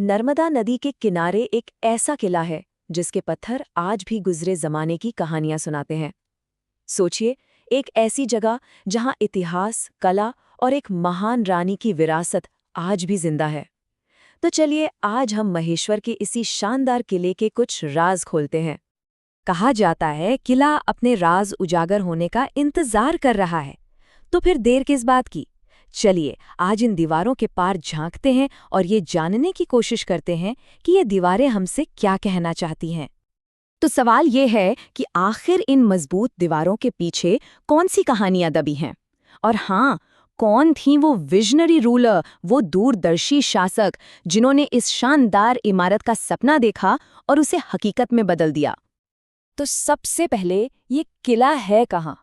नर्मदा नदी के किनारे एक ऐसा किला है जिसके पत्थर आज भी गुजरे जमाने की कहानियां सुनाते हैं। सोचिए, एक ऐसी जगह जहां इतिहास, कला और एक महान रानी की विरासत आज भी जिंदा है। तो चलिए, आज हम महेश्वर के इसी शानदार किले के कुछ राज खोलते हैं। कहा जाता है किला अपने राज उजागर होने का इंतजार कर रहा है, तो फिर देर किस बात की। चलिए, आज इन दीवारों के पार झांकते हैं और ये जानने की कोशिश करते हैं कि ये दीवारें हमसे क्या कहना चाहती हैं। तो सवाल ये है कि आखिर इन मजबूत दीवारों के पीछे कौन सी कहानियां दबी हैं? और हाँ, कौन थी वो विजनरी रूलर, वो दूरदर्शी शासक जिन्होंने इस शानदार इमारत का सपना देखा और उसे हकीकत में बदल दिया? तो सबसे पहले, ये किला है कहाँ?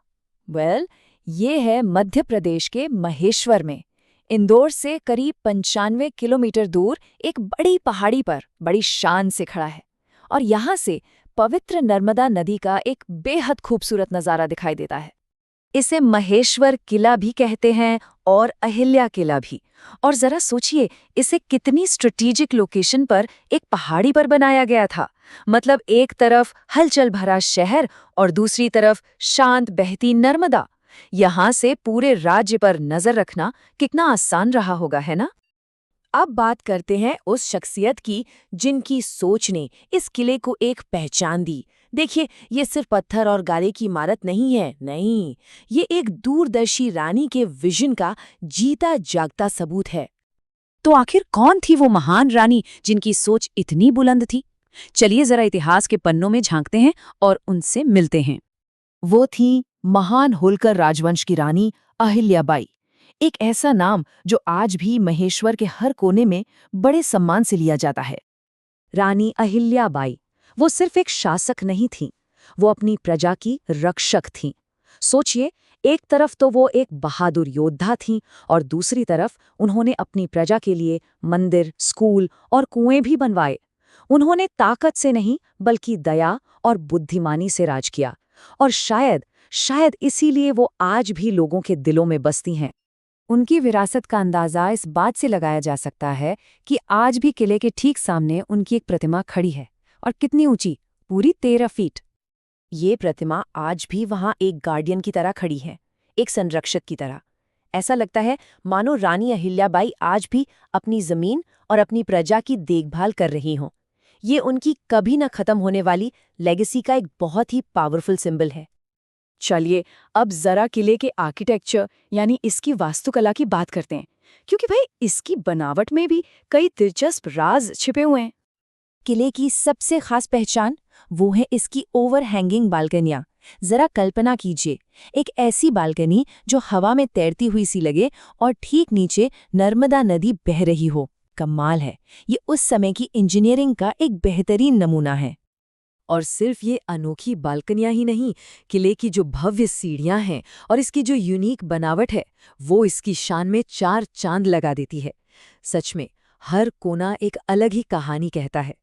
ये है मध्य प्रदेश के महेश्वर में। इंदौर से करीब 95 किलोमीटर दूर एक बड़ी पहाड़ी पर बड़ी शान से खड़ा है, और यहाँ से पवित्र नर्मदा नदी का एक बेहद खूबसूरत नज़ारा दिखाई देता है। इसे महेश्वर किला भी कहते हैं और अहिल्या किला भी। और जरा सोचिए, इसे कितनी स्ट्रेटेजिक लोकेशन पर एक पहाड़ी पर बनाया गया था। मतलब एक तरफ हलचल भरा शहर और दूसरी तरफ शांत बहती नर्मदा। यहाँ से पूरे राज्य पर नजर रखना कितना आसान रहा होगा, है ना? अब बात करते हैं उस शख्सियत की जिनकी सोच ने इस किले को एक पहचान दी। देखिए, ये सिर्फ पत्थर और गाले की इमारत नहीं है, नहीं, ये एक दूरदर्शी रानी के विजन का जीता जागता सबूत है। तो आखिर कौन थी वो महान रानी जिनकी सोच इतनी बुलंद थी? चलिए जरा इतिहास के पन्नों में झांकते हैं और उनसे मिलते हैं। वो थी महान होलकर राजवंश की रानी अहिल्याबाई। एक ऐसा नाम जो आज भी महेश्वर के हर कोने में बड़े सम्मान से लिया जाता है। रानी अहिल्याबाई वो सिर्फ एक शासक नहीं थीं, वो अपनी प्रजा की रक्षक थीं। सोचिए, एक तरफ तो वो एक बहादुर योद्धा थीं और दूसरी तरफ उन्होंने अपनी प्रजा के लिए मंदिर, स्कूल और कुएं भी बनवाए। उन्होंने ताकत से नहीं बल्कि दया और बुद्धिमानी से राज किया, और शायद इसीलिए वो आज भी लोगों के दिलों में बसती हैं। उनकी विरासत का अंदाज़ा इस बात से लगाया जा सकता है कि आज भी किले के ठीक सामने उनकी एक प्रतिमा खड़ी है। और कितनी ऊंची, पूरी 13 फीट। ये प्रतिमा आज भी वहां एक गार्डियन की तरह खड़ी है, एक संरक्षक की तरह। ऐसा लगता है मानो रानी अहिल्याबाई आज भी अपनी जमीन और अपनी प्रजा की देखभाल कर रही हों। ये उनकी कभी न खत्म होने वाली लेगेसी का एक बहुत ही पावरफुल सिंबल है। चलिए, अब जरा किले के आर्किटेक्चर यानी इसकी वास्तुकला की बात करते हैं, क्योंकि भाई इसकी बनावट में भी कई दिलचस्प राज छिपे हुए हैं। किले की सबसे खास पहचान वो है इसकी ओवरहैंगिंग बालकनियां। जरा कल्पना कीजिए, एक ऐसी बालकनी जो हवा में तैरती हुई सी लगे और ठीक नीचे नर्मदा नदी बह रही हो। कमाल है, ये उस समय की इंजीनियरिंग का एक बेहतरीन नमूना है। और सिर्फ ये अनोखी बालकनियां ही नहीं, किले की जो भव्य सीढ़ियां हैं और इसकी जो यूनिक बनावट है, वो इसकी शान में 4 चांद लगा देती है। सच में, हर कोना एक अलग ही कहानी कहता है।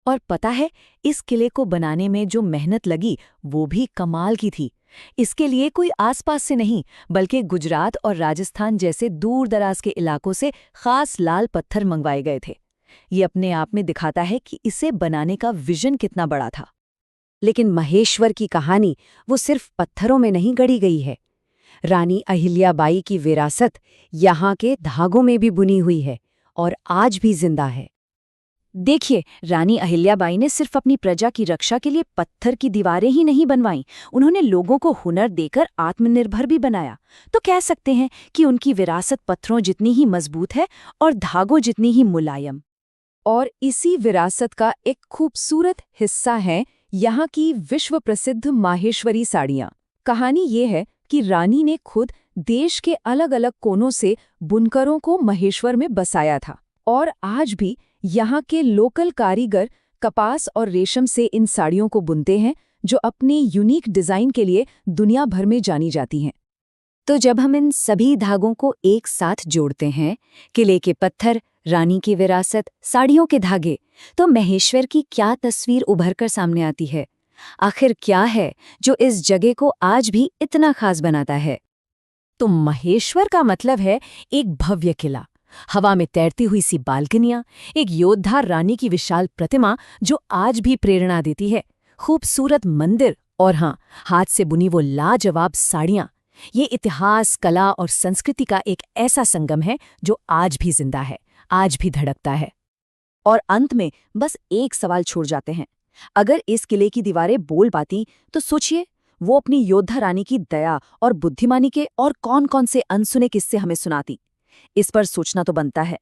और पता है, इस किले को बनाने में जो मेहनत लगी वो भी कमाल की थी। इसके लिए कोई आसपास से नहीं, बल्कि गुजरात और राजस्थान जैसे दूर दराज के इलाकों से खास लाल पत्थर मंगवाए गए थे। ये अपने आप में दिखाता है कि इसे बनाने का विजन कितना बड़ा था। लेकिन महेश्वर की कहानी वो सिर्फ पत्थरों में नहीं गढ़ी गई है। रानी अहिल्याबाई की विरासत यहाँ के धागों में भी बुनी हुई है और आज भी जिंदा है। देखिए, रानी अहिल्याबाई ने सिर्फ अपनी प्रजा की रक्षा के लिए पत्थर की दीवारें ही नहीं बनवाईं, उन्होंने लोगों को हुनर देकर आत्मनिर्भर भी बनाया। तो कह सकते हैं कि उनकी विरासत पत्थरों जितनी ही मजबूत है और धागों जितनी ही मुलायम। और इसी विरासत का एक खूबसूरत हिस्सा है यहाँ की विश्व प्रसिद्ध माहेश्वरी साड़ियाँ। कहानी ये है कि रानी ने खुद देश के अलग अलग कोनों से बुनकरों को महेश्वर में बसाया था, और आज भी यहाँ के लोकल कारीगर कपास और रेशम से इन साड़ियों को बुनते हैं, जो अपनी यूनिक डिज़ाइन के लिए दुनिया भर में जानी जाती हैं। तो जब हम इन सभी धागों को एक साथ जोड़ते हैं, किले के पत्थर, रानी की विरासत, साड़ियों के धागे, तो महेश्वर की क्या तस्वीर उभर कर सामने आती है? आखिर क्या है जो इस जगह को आज भी इतना खास बनाता है? तो महेश्वर का मतलब है एक भव्य किला, हवा में तैरती हुई सी बालकनियां, एक योद्धा रानी की विशाल प्रतिमा जो आज भी प्रेरणा देती है, खूबसूरत मंदिर और हाँ, हाथ से बुनी वो लाजवाब साड़ियां। ये इतिहास, कला और संस्कृति का एक ऐसा संगम है जो आज भी जिंदा है, आज भी धड़कता है। और अंत में बस एक सवाल छोड़ जाते हैं। अगर इस किले की दीवारें बोल पाती तो सोचिए, वो अपनी योद्धा रानी की दया और बुद्धिमानी के और कौन-कौन से अनसुने किस्से हमें सुनाती। इस पर सोचना तो बनता है।